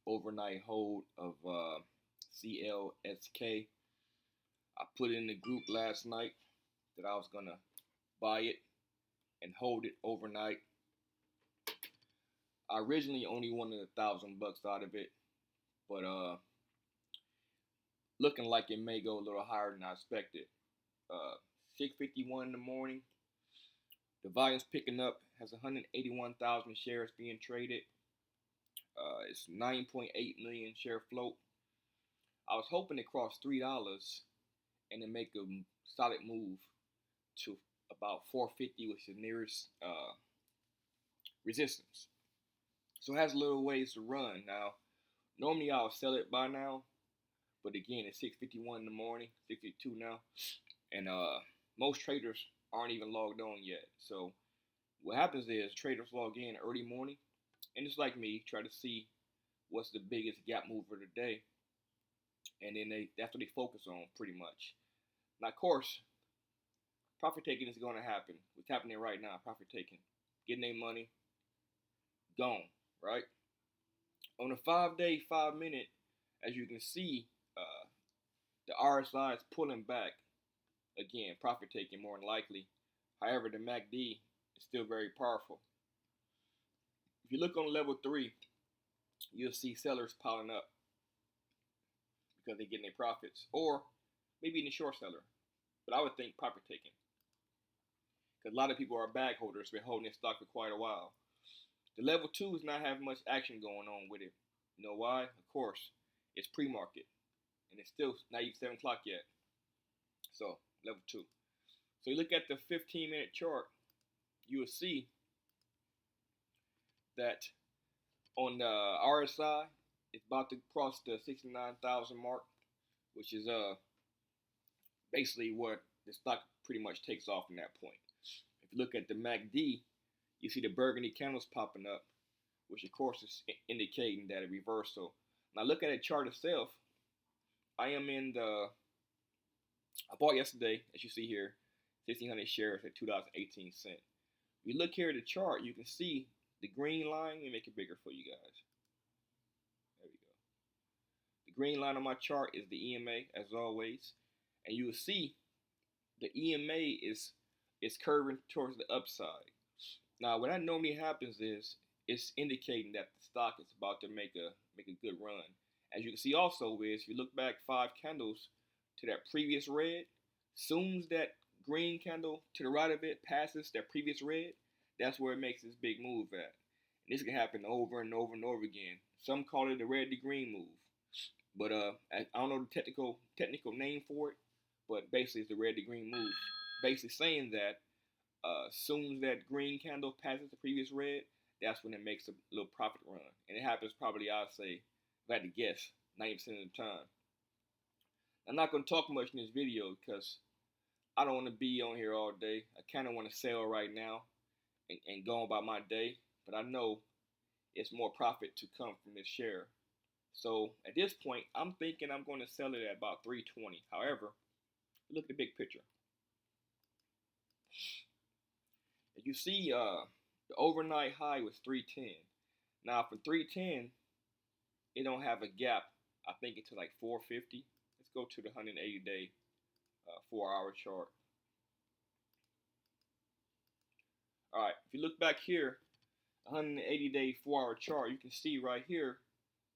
overnight hold of CLSK. I put in the group last night that I was gonna buy it and hold it overnight. I originally only wanted $1,000 out of it, but looking like it may go a little higher than I expected. 6:51 in the morning. The volume's picking up. Has 181,000 shares being traded. It's 9.8 million share float. I was hoping to cross $3 and then make a solid move to about 450, which is the nearest resistance. So it has a little ways to run. Now, normally I'll sell it by now, but again, it's 6:51 in the morning, 6:52 now, and most traders aren't even logged on yet. So what happens is traders log in early morning, and just like me, try to see what's the biggest gap mover of the day, and then that's what they focus on pretty much. Now, of course, profit taking is going to happen. What's happening right now? Profit taking, getting their money, gone. Right on a 5-day, 5-minute, as you can see, the RSI is pulling back again. Profit taking more than likely. However, the MACD is still very powerful. If you look on level 3, you'll see sellers piling up because they're getting their profits, or maybe in the short seller. But I would think profit taking, because a lot of people are bag holders, been holding this stock for quite a while. The level 2 is not having much action going on with it. You know why? Of course, it's pre-market, and it's still not even 7 o'clock yet. So level 2. So you look at the 15-minute chart, you will see that on the RSI, it's about to cross the 69,000 mark, which is basically what the stock pretty much takes off from that point. If you look at the MACD, you see the burgundy candles popping up, which of course is indicating that a reversal. Now look at the chart itself. I am in I bought yesterday, as you see here, 1,600 shares at $2.18. If you look here at the chart, you can see the green line. Let me make it bigger for you guys. There we go. The green line on my chart is the EMA, as always. And you will see the EMA is curving towards the upside. Now, what that normally happens is it's indicating that the stock is about to make a good run. As you can see also is, if you look back 5 candles to that previous red, soon as that green candle to the right of it passes that previous red, that's where it makes this big move at. And this can happen over and over and over again. Some call it the red to green move. But I don't know the technical name for it, but basically it's the red to green move. Basically saying that soon as that green candle passes the previous red, that's when it makes a little profit run. And it happens probably, I'd say, if I had to guess, 90% of the time. I'm not going to talk much in this video because I don't want to be on here all day. I kind of want to sell right now and go about my day. But I know it's more profit to come from this share. So at this point, I'm thinking I'm going to sell it at about 320. However, look at the big picture. As you see, the overnight high was 310. Now from 310, it don't have a gap. I think it's like 450. Let's go to the 180-day 4-hour chart. All right, if you look back here, 180-day 4-hour chart, you can see right here,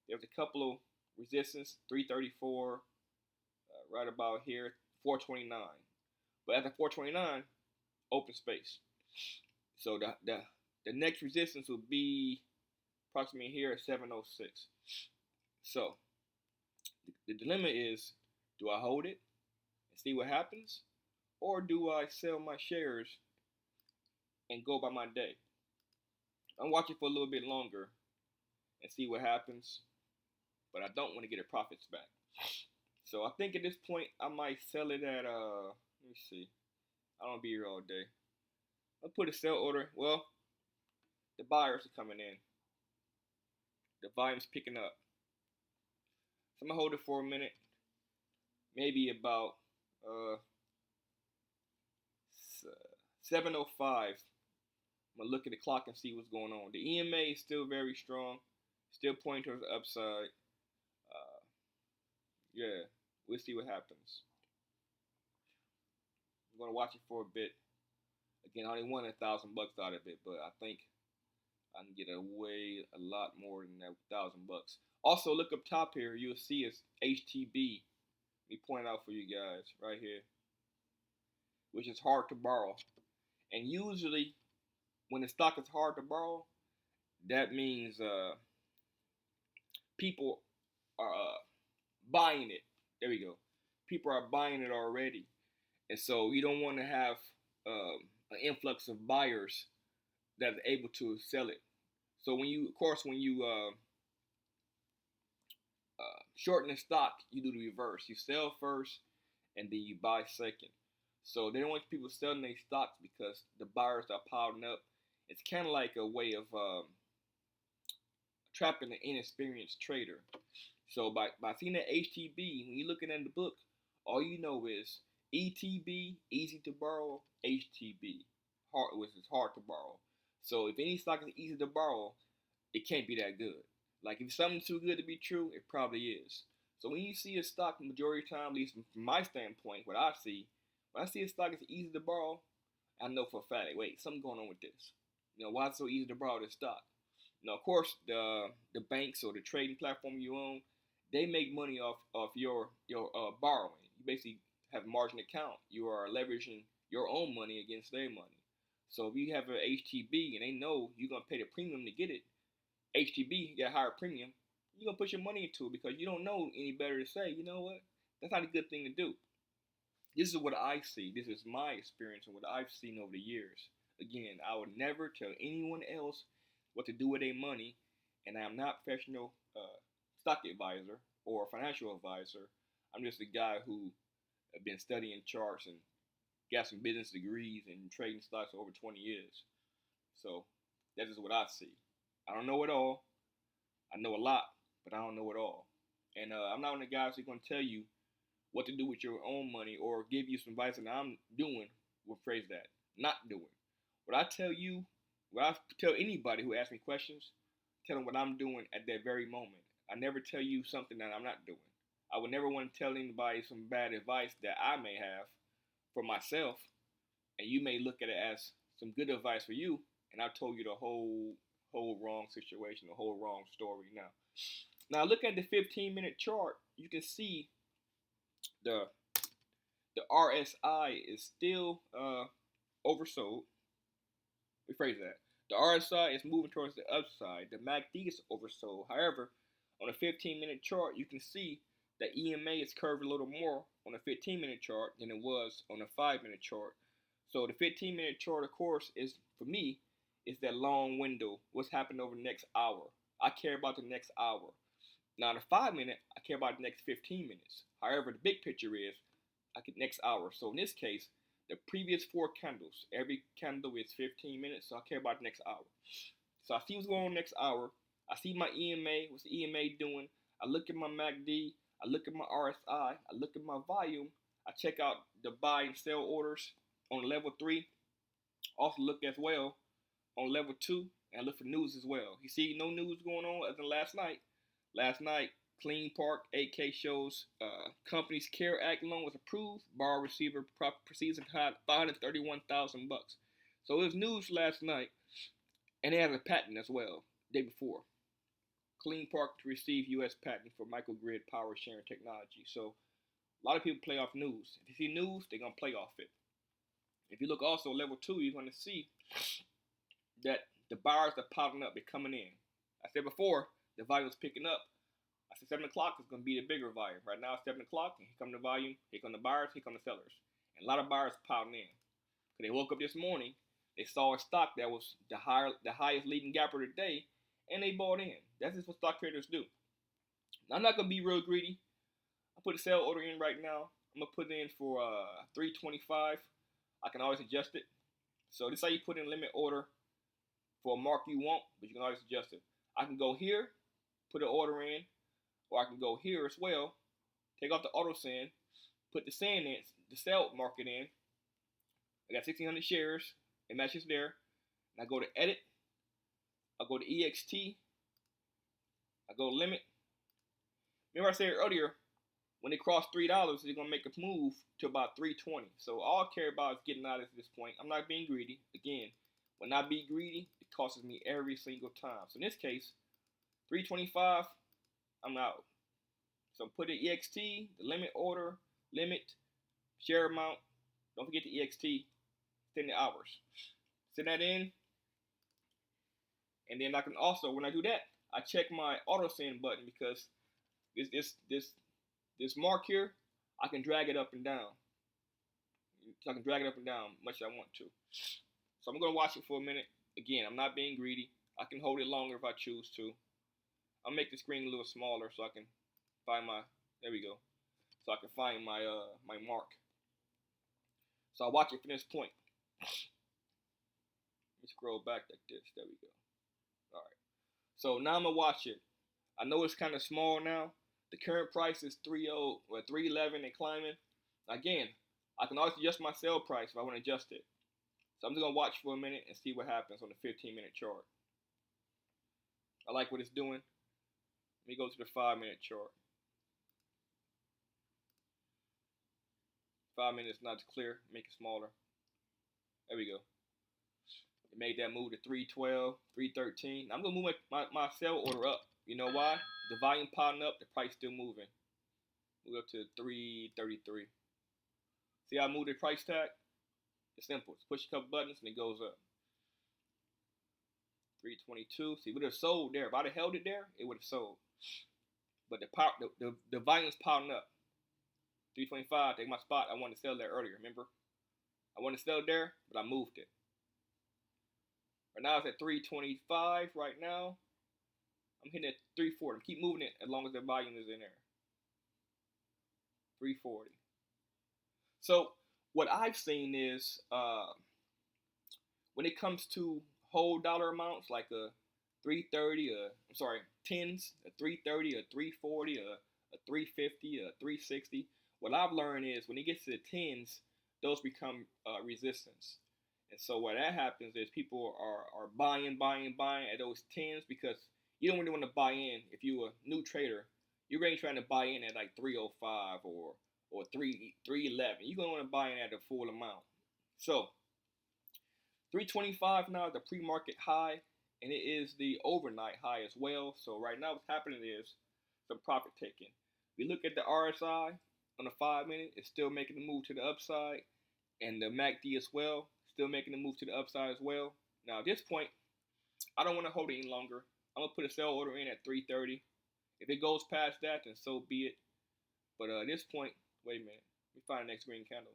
there's a couple of resistance, 334, right about here, 429. But at the 429, open space. So the next resistance will be approximately here at 706. So the dilemma is, do I hold it and see what happens, or do I sell my shares and go by my day? I'm watching for a little bit longer and see what happens, but I don't want to get the profits back. So I think at this point I might sell it at let me see. I don't be here all day. I'll put a sell order. Well, the buyers are coming in. The volume's picking up. So I'm gonna hold it for a minute. Maybe about 7:05. I'm gonna look at the clock and see what's going on. The EMA is still very strong, Still pointing towards the upside. Uh, yeah, we'll see what happens. I'm gonna watch it for a bit. Again, I only won $1,000 out of it, but I think I can get a lot more than that $1,000. Also, look up top here. You'll see it's HTB. Let me point out for you guys right here, which is hard to borrow. And usually, when the stock is hard to borrow, that means people are buying it. There we go. People are buying it already, and so you don't want to have an influx of buyers that's able to sell it. So when you, of course, when you shorten the stock, you do the reverse. You sell first, and then you buy second. So they don't want people selling their stocks because the buyers are piling up. It's kind of like a way of trapping an inexperienced trader. So by seeing that HTB, when you're looking at the book, all you know is ETB, easy to borrow, HTB, which is hard to borrow. So if any stock is easy to borrow, it can't be that good. Like if something's too good to be true, it probably is. So when you see a stock, majority of the time, at least from my standpoint, what I see, when I see a stock is easy to borrow, I know for a fact, like, wait, something's going on with this. Why it's so easy to borrow this stock? Of course, the banks or the trading platform you own, they make money off your borrowing. You basically have margin account. You are leveraging your own money against their money. So if you have an HTB and they know you're gonna pay the premium to get it, HTB get a higher premium, you're gonna put your money into it because you don't know any better to say. You know what? That's not a good thing to do. This is what I see. This is my experience and what I've seen over the years. Again, I would never tell anyone else what to do with their money, and I'm not a professional stock advisor or financial advisor. I'm just a guy who have been studying charts and got some business degrees and trading stocks for over 20 years. So that is what I see. I don't know it all. I know a lot, but I don't know it all. And I'm not one of the guys who's going to tell you what to do with your own money or give you some advice that I'm doing. We'll phrase that. Not doing. What I tell you, what I tell anybody who asks me questions, tell them what I'm doing at that very moment. I never tell you something that I'm not doing. I would never want to tell anybody some bad advice that I may have for myself, and you may look at it as some good advice for you, and I told you the whole wrong situation, the whole wrong story. Now look at the 15-minute chart. You can see the RSI is still oversold. Rephrase that. The RSI is moving towards the upside. The MACD is oversold. However, on a 15-minute chart, you can see that EMA is curved a little more on a 15-minute chart than it was on a 5-minute chart. So the 15-minute chart, of course, is for me is that long window. What's happening over the next hour? I care about the next hour. Now, the 5-minute, I care about the next 15 minutes. However, the big picture is I get next hour. So in this case, the previous 4 candles, every candle is 15 minutes, so I care about the next hour. So I see what's going on next hour. I see my EMA, what's the EMA doing? I look at my MACD, I look at my RSI, I look at my volume, I check out the buy and sell orders on level 3. Also look as well on level 2, and I look for news as well. You see no news going on other than last night. Last night, Clean Park 8K shows company's CARE Act loan was approved. Borrower receiver proceeds and had $531,000. So it was news last night, and they had a patent as well the day before. Clean Park to receive U.S. patent for microgrid power sharing technology. So a lot of people play off news. If you see news, they're gonna play off it. If you look also level 2, you're gonna see that the buyers are piling up. They're coming in. I said before, the volume is picking up. I said 7 o'clock is going to be the bigger volume. Right now it's 7 o'clock, and here come the volume, here come the buyers, here come the sellers. And a lot of buyers piling in. Because they woke up this morning, they saw a stock that was the highest leading gapper today, and they bought in. That's just what stock traders do. Now, I'm not going to be real greedy. I put a sell order in right now. I'm going to put it in for 325. I can always adjust it. So this is how you put in limit order for a mark you want, but you can always adjust it. I can go here, put an order in, or I can go here as well, take off the auto send, put the send in, the sell market in. I got 1,600 shares. It matches there. And I go to edit. I go to EXT. I go limit. Remember I said earlier, when it crossed $3, it's gonna make a move to about 320. So all I care about is getting out at this point. I'm not being greedy. Again, when I be greedy, it costs me every single time. So in this case, 325, I'm out. So put the EXT, the limit order, limit, share amount. Don't forget the EXT, send the hours. Send that in, and then I can also, when I do that, I check my auto send button because this mark here, I can drag it up and down. So I can drag it up and down much as I want to. So I'm gonna watch it for a minute. Again, I'm not being greedy. I can hold it longer if I choose to. I'll make the screen a little smaller so I can find my, there we go. So I can find my my mark. So I'll watch it from this point. Let me scroll back like this. There we go. Alright. So now I'm gonna watch it. I know it's kind of small now. The current price is 311 and climbing. Again, I can always adjust my sell price if I want to adjust it. So I'm just gonna watch for a minute and see what happens on the 15-minute chart. I like what it's doing. Let me go to the 5-minute chart. 5 minutes not clear. Make it smaller. There we go. It made that move to 312, 313. I'm gonna move my sell order up. You know why? The volume piling up, the price still moving. Move up to 333. See how I moved the price tag? It's simple. Just push a couple buttons and it goes up. 322. See, it would have sold there. If I'd have held it there, it would have sold. But the volume's piling up. 325, take my spot. I wanted to sell there earlier, remember? I wanted to sell there, but I moved it. Right now it's at 325 right now. I'm hitting at 340. Keep moving it as long as the volume is in there. 340. So what I've seen is when it comes to whole dollar amounts like a 330, tens, a 330, a 340, a 350, a 360. What I've learned is when it gets to the tens, those become resistance. And so what that happens is people are buying at those tens because you don't really want to buy in. If you're a new trader, you're really trying to buy in at like 305 or 311. You're going to want to buy in at the full amount. So 325 now is the pre-market high, and it is the overnight high as well. So right now what's happening is some profit taking. We look at the RSI on the 5-minute, it's still making the move to the upside, and the MACD as well, still making the move to the upside as well. Now at this point, I don't want to hold it any longer. I'm gonna put a sell order in at 330. If it goes past that, then so be it. But at this point, wait a minute. Let me find the next green candle.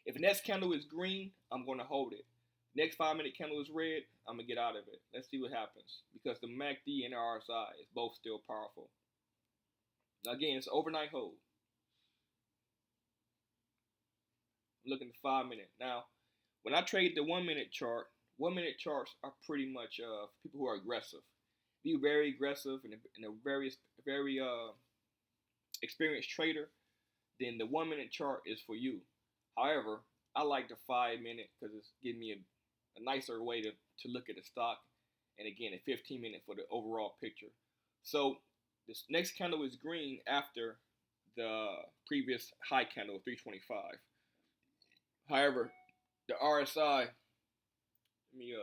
If the next candle is green, I'm gonna hold it. Next 5-minute candle is red, I'm gonna get out of it. Let's see what happens because the MACD and the RSI is both still powerful. Now again, it's overnight hold. I'm looking at the 5-minute. Now, when I trade the 1-minute chart, 1-minute charts are pretty much people who are aggressive. If you're very aggressive and a very experienced trader, then the 1-minute chart is for you. However, I like the 5-minute because it's giving me a nicer way to look at the stock, and again, a 15-minute for the overall picture. So this next candle is green after the previous high candle of 325. However, the RSI, let me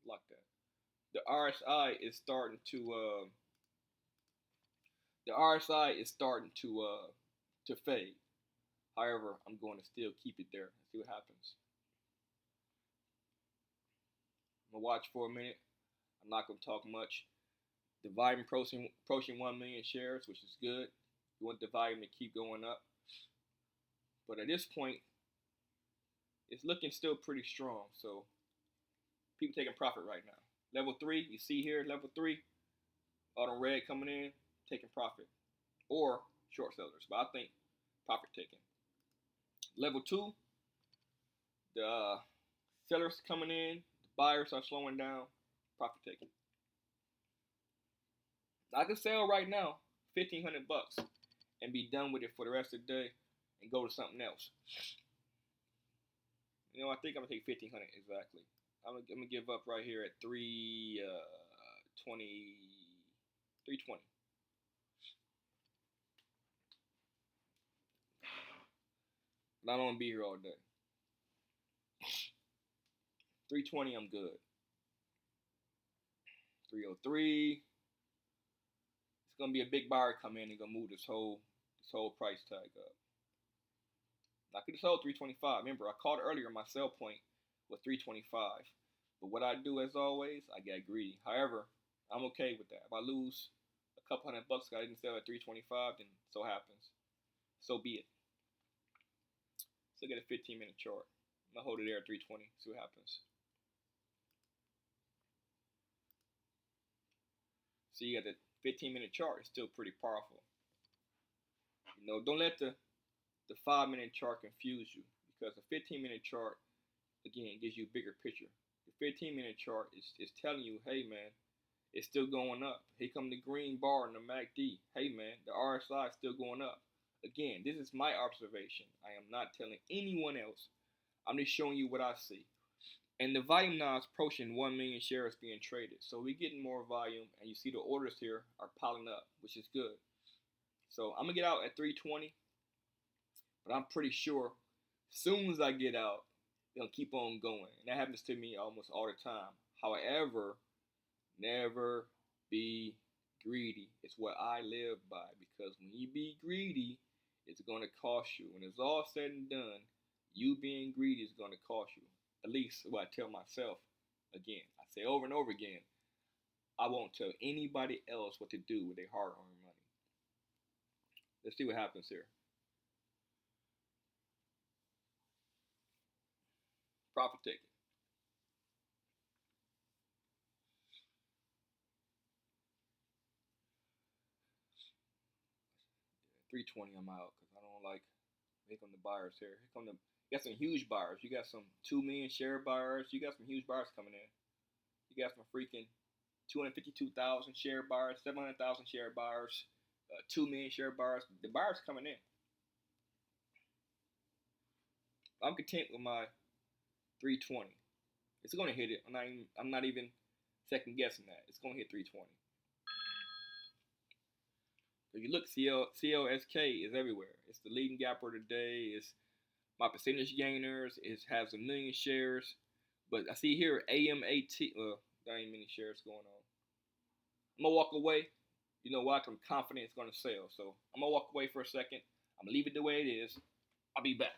lock that. The RSI is starting to fade. However, I'm going to still keep it there and see what happens. I'm gonna watch for a minute. I'm not gonna talk much. The volume approaching 1 million shares, which is good. You want the volume to keep going up. But at this point, it's looking still pretty strong. So people taking profit right now. Level 3, you see here, level 3, all the red coming in, taking profit. Or short sellers, but I think profit taking. Level 2, the sellers coming in, the buyers are slowing down, profit taking. I can sell right now $1,500 and be done with it for the rest of the day and go to something else. You know, I think I'm gonna take $1,500 exactly. I'm gonna give up right here at 320. but I don't want to be here all day. 320, I'm good. 303. It's gonna be a big buyer come in and gonna move this whole price tag up. I could have sold 325. Remember, I called earlier. My sell point was 325. But what I do, as always, I get greedy. However, I'm okay with that. If I lose a couple $100 I didn't sell at 325, then so happens. So be it. Let's look at a 15-minute chart. I'm gonna hold it there at 320. See what happens. See, you got the 15-minute chart. It's still pretty powerful. Don't let the 5-minute chart confuse you, because the 15-minute chart, again, gives you a bigger picture. The 15-minute chart is telling you, hey man, it's still going up. Here come the green bar in the MACD. Hey man, the RSI is still going up. Again, this is my observation. I am not telling anyone else. I'm just showing you what I see. And the volume now is approaching 1 million shares being traded. So we're getting more volume, and you see the orders here are piling up, which is good. So I'm going to get out at 320, but I'm pretty sure as soon as I get out, they'll keep on going. And that happens to me almost all the time. However, never be greedy. It's what I live by, because when you be greedy, it's going to cost you. When it's all said and done, you being greedy is going to cost you. At least what I tell myself. Again, I say over and over again, I won't tell anybody else what to do with their hard-earned money. Let's see what happens here. Profit taking. 320, I'm out because I don't like. Here come the buyers here. Here come the. You got some huge buyers. You got some 2 million share buyers. You got some huge buyers coming in. You got some freaking 252,000 share buyers, 700,000 share buyers, 2 million share buyers. The buyers coming in. I'm content with my 320. It's gonna hit it. I'm not even second guessing that. It's gonna hit 320. If you look, CLSK is everywhere. It's the leading gapper today. It's my percentage gainers. It has 1 million shares. But I see here AMAT. There ain't many shares going on. I'm gonna walk away. You know what? I'm confident it's gonna sell. So I'm gonna walk away for a second. I'm gonna leave it the way it is. I'll be back.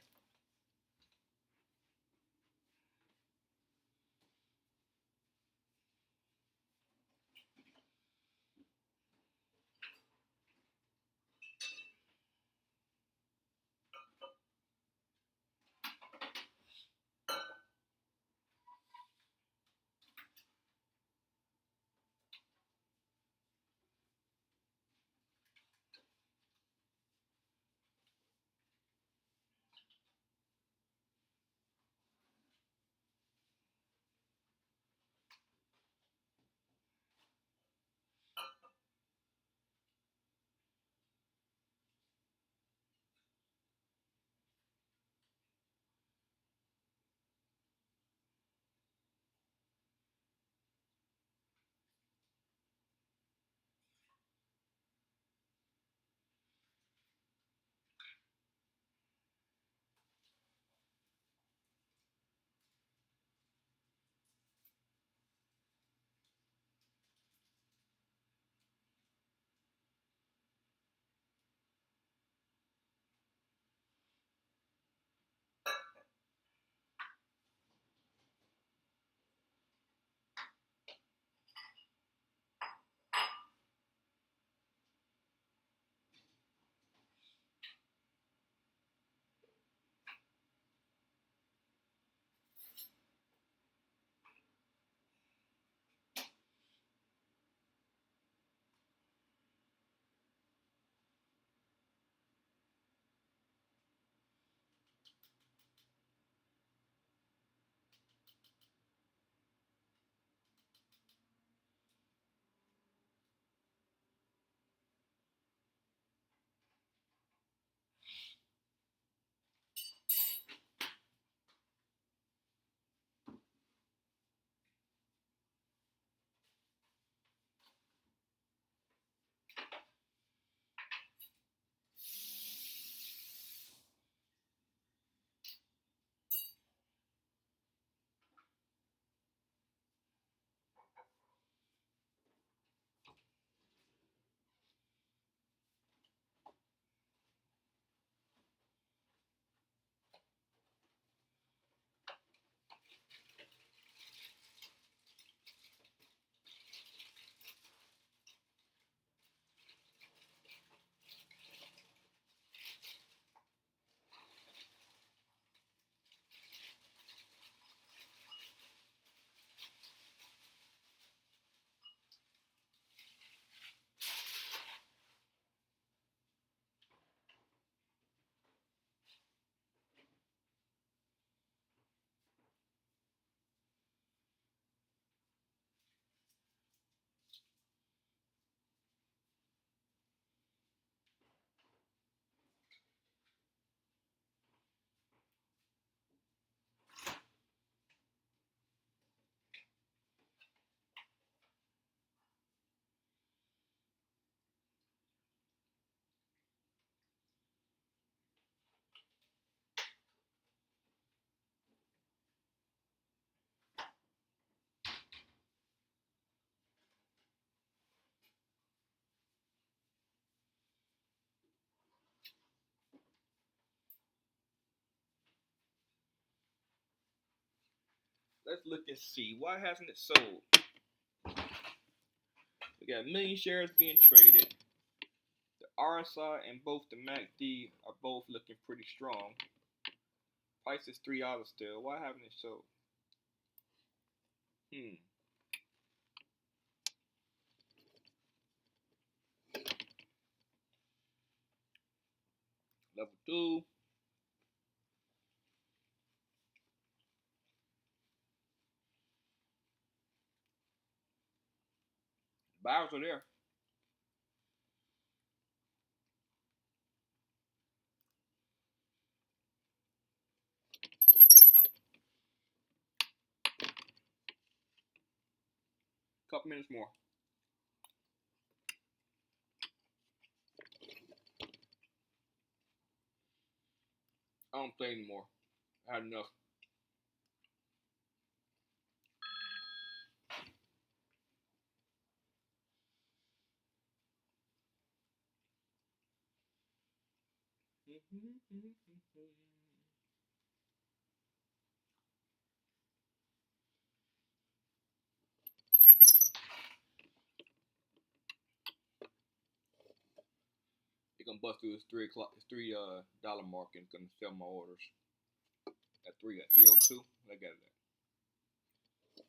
let's look and see. Why hasn't it sold? We got a million shares being traded. The RSI and both the MACD are both looking pretty strong. Price is $3 still. Why haven't it sold? Level 2. Buyers are there. Couple minutes more. I don't play anymore. I had enough. They're gonna bust through this $3 mark and gonna sell my orders at 302. I got it at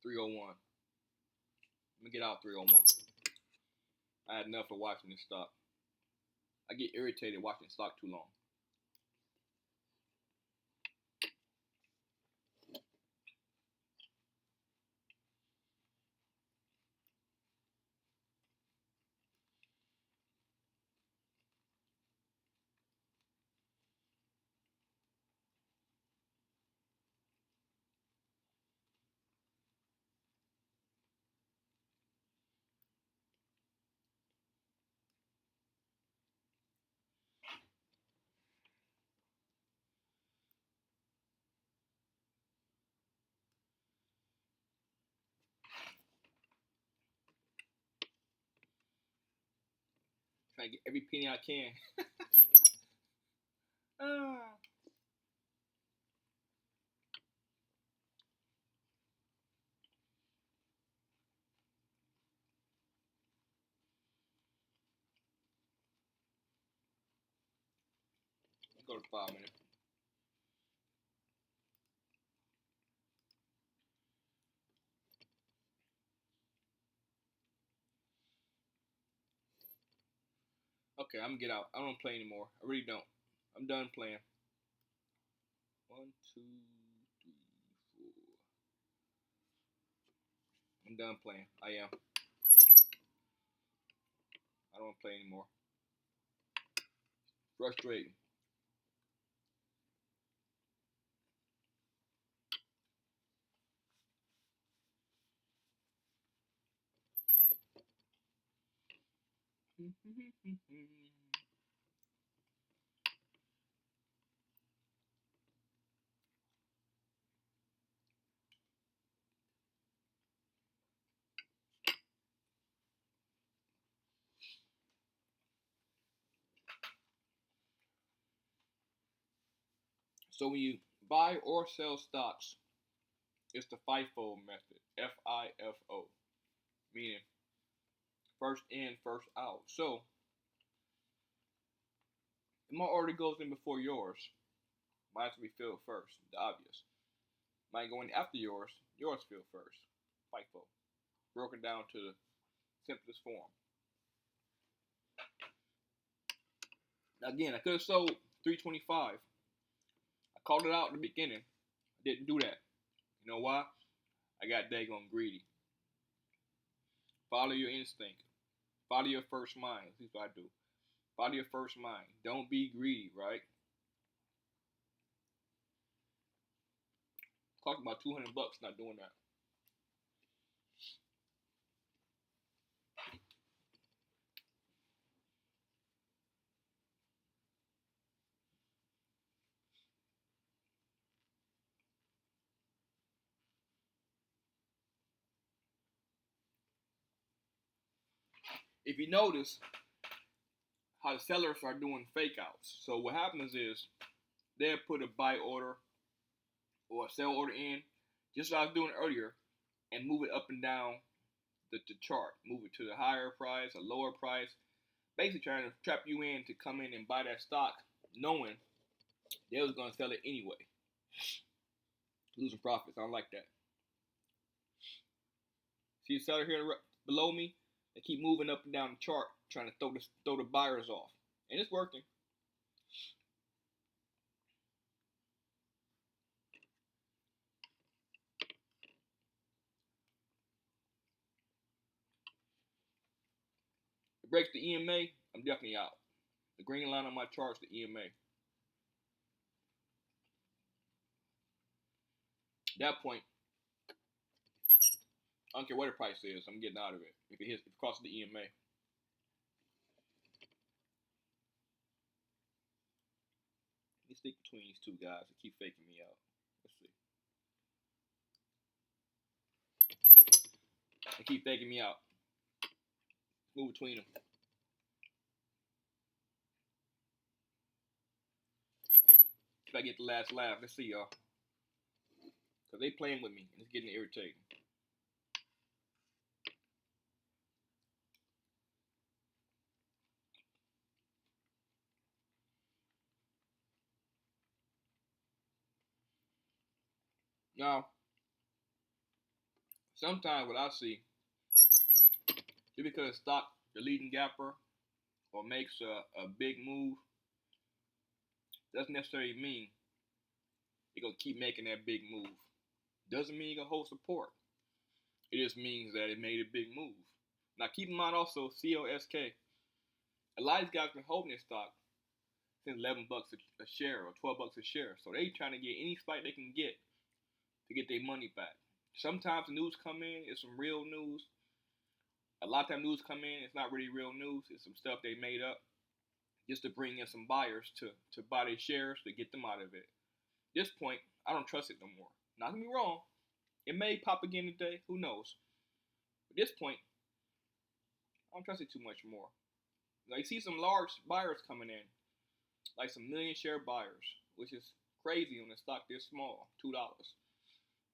301. Let me get out 301. I had enough of watching this stock. I get irritated watching stock too long. Trying to get every penny I can. Let's go to 5 minutes. Okay, I'm gonna get out. I don't play anymore. I really don't. I'm done playing. 1, 2, 3, 4. I'm done playing. I am. I don't play anymore. Frustrating. So when you buy or sell stocks, it's the FIFO method. FIFO. Meaning first in, first out. So if my order goes in before yours, mine will be filled first. The obvious. Mine going after yours filled first. FIFO. Broken down to the simplest form. Now again, I could have sold 325. I called it out in the beginning. I didn't do that. You know why? I got daggone greedy. Follow your instinct. Follow your first mind. That's what I do. Follow your first mind. Don't be greedy, right? Cost about $200 not doing that. If you notice how the sellers are doing fake outs. So what happens is they'll put a buy order or a sell order in, just as I was doing earlier, and move it up and down the chart. Move it to the higher price, a lower price, basically trying to trap you in to come in and buy that stock, knowing they was gonna sell it anyway, losing profits. I don't like that. See the seller here below me? They keep moving up and down the chart, trying to throw the buyers off, and it's working. It breaks the EMA, I'm definitely out. The green line on my chart is the EMA. At that point, I don't care what the price is, I'm getting out of it. If it crosses the EMA. Let me stick between these two guys and keep faking me out. Let's see. They keep faking me out. Move between them. If I get the last laugh, let's see, y'all. Because they playing with me, and it's getting irritating. Now, sometimes what I see, just because a stock, the leading gapper, or makes a big move, doesn't necessarily mean you're going to keep making that big move. Doesn't mean you're going to hold support. It just means that it made a big move. Now, keep in mind also, CLSK, a lot of these guys have been holding this stock since $11 a share or $12 a share. So they trying to get any spike they can get to get their money back. Sometimes the news come in, it's some real news. A lot of time news come in, it's not really real news. It's some stuff they made up just to bring in some buyers to buy their shares to get them out of it. At this point, I don't trust it no more. Not gonna be wrong. It may pop again today. Who knows? At this point, I don't trust it too much more. Now you see some large buyers coming in, like some million share buyers, which is crazy on a stock this small, $2.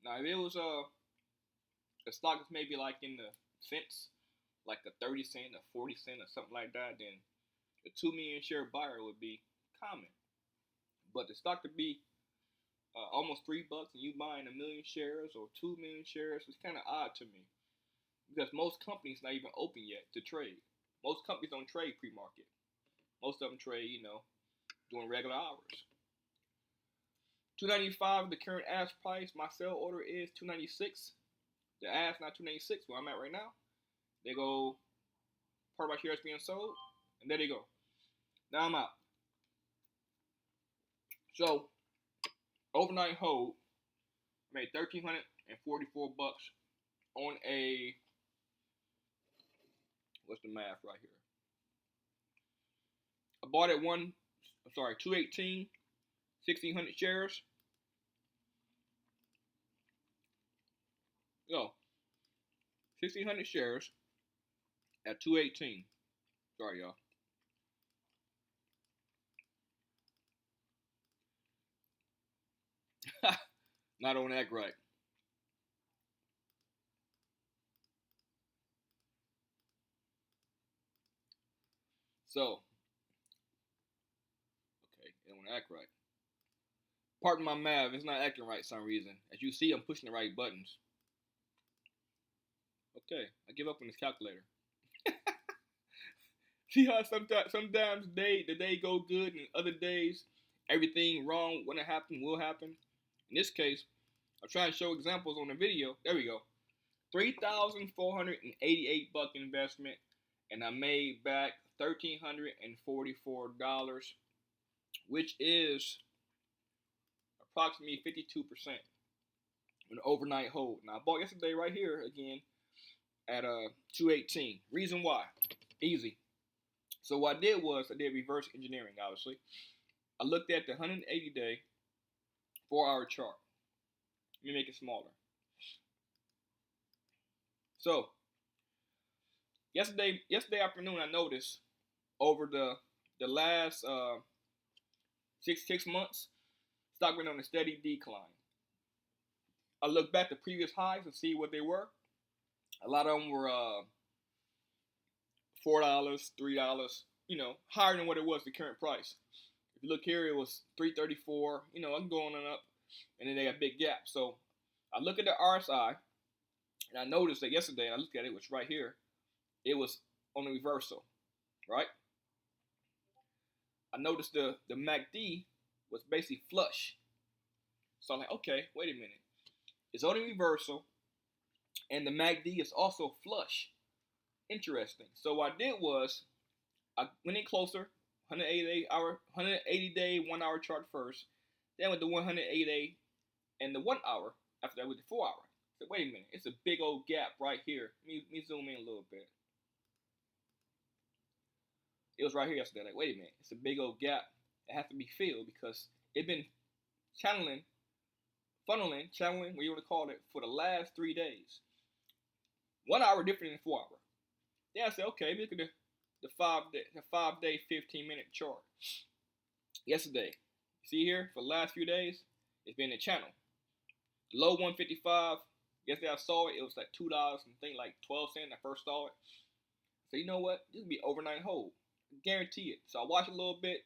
Now if it was a stock that's maybe like in the cents, like a 30 cent, a 40 cent, or something like that, then a 2 million share buyer would be common. But the stock could be almost $3 and you buying a million shares or 2 million shares, it's kind of odd to me. Because most companies not even open yet to trade. Most companies don't trade pre-market. Most of them trade, doing regular hours. $2.95, the current ask price. My sell order is $2.96. The ask not $2.96, where I'm at right now. They go, part of my shares being sold, and there they go. Now I'm out. So, overnight hold, I made $1,344 on a, what's the math right here? I bought at 218, 1,600 shares. No, 1,600 shares at 218. Sorry, y'all. Not on that right. So, okay, it don't act right. Pardon my math, it's not acting right for some reason. As you see, I'm pushing the right buttons. Okay, I give up on this calculator. See how sometimes the day go good and other days everything wrong when it happen will happen. In this case, I'm trying to show examples on the video. There we go. $3,488 investment, and I made back $1,344, which is approximately 52% an overnight hold. Now I bought yesterday right here again at 218. Reason why? Easy. So what I did was I did reverse engineering. Obviously, I looked at the 180-day 4-hour chart. Let me make it smaller. So yesterday afternoon, I noticed over the last 6 months, stock went on a steady decline. I look back to previous highs and see what they were. A lot of them were $4, $3, higher than what it was the current price. If you look here, it was 334. I'm going on up, and then they got big gap. So I look at the RSI, and I noticed that yesterday, and I looked at it, it was right here. It was on the reversal, right? I noticed the MACD was basically flush. So I'm like, okay, wait a minute. It's on the reversal, and the MACD is also flush. Interesting. So what I did was I went in closer, 180 day 1 hour chart first, then with the 180 day and the 1 hour. After that with the 4 hour. So wait a minute, it's a big old gap right here. Let me zoom in a little bit. It was right here yesterday. Like, wait a minute, it's a big old gap. It has to be filled because it's been funneling, what you want to call it, for the last 3 days. 1 hour different than 4 hour. Then I said, okay, look at the 5 day 15-minute chart. Yesterday, see here for the last few days, it's been a channel. The low 155. Yesterday I saw it. It was like $2 and think like 12 cents. I first saw it. So you know what? This will be overnight hold. I guarantee it. So I watched a little bit.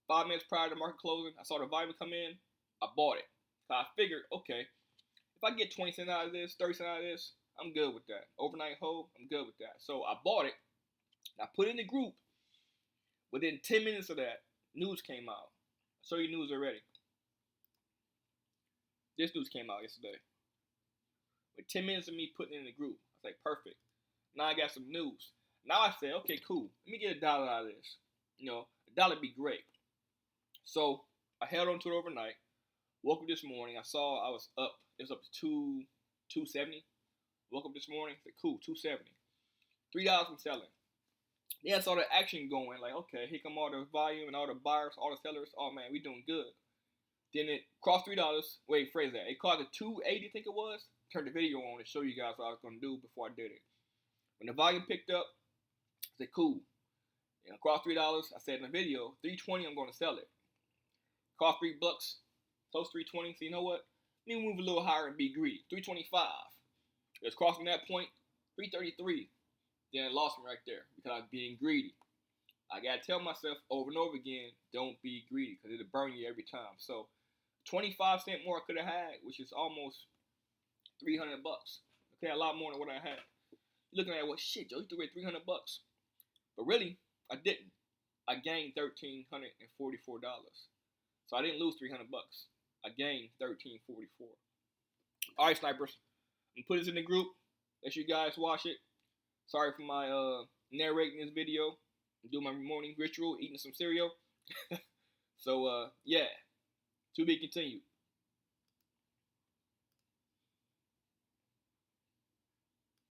5 minutes prior to market closing, I saw the volume come in. I bought it. So I figured, okay, if I get 20 cents out of this, 30 cents out of this, I'm good with that. Overnight hold, I'm good with that. So I bought it. I put it in the group. Within 10 minutes of that, news came out. I saw you news already. This news came out yesterday. With 10 minutes of me putting it in the group. I was like, perfect. Now I got some news. Now I said, okay, cool. Let me get $1 out of this. $1 would be great. So I held on to it overnight. Woke up this morning. I saw I was up. It was up to 270. Woke up this morning. Said, cool, 270. $3 from selling. Then I saw the action going. Like, okay, here come all the volume and all the buyers, all the sellers. Oh man, we doing good. Then it crossed $3. Wait, phrase that. It crossed at 280, I think it was. Turned the video on to show you guys what I was going to do before I did it. When the volume picked up, I said, cool. Crossed $3. I said in the video, 320, I'm going to sell it. Cost $3, close 320. So you know what? Let me move a little higher and be greedy. 325. It was crossing that point, 333. Then it lost me right there because I was being greedy. I got to tell myself over and over again, don't be greedy because it'll burn you every time. So 25 cents more I could have had, which is almost $300. Okay, a lot more than what I had. You're looking at, well, shit, Joe, you threw away $300. But really, I didn't. I gained $1,344. So I didn't lose $300. I gained $1,344. All right, snipers. I'm put this in the group. Let you guys watch it. Sorry for my narrating this video. I'm doing my morning ritual, eating some cereal. So, yeah. To be continued.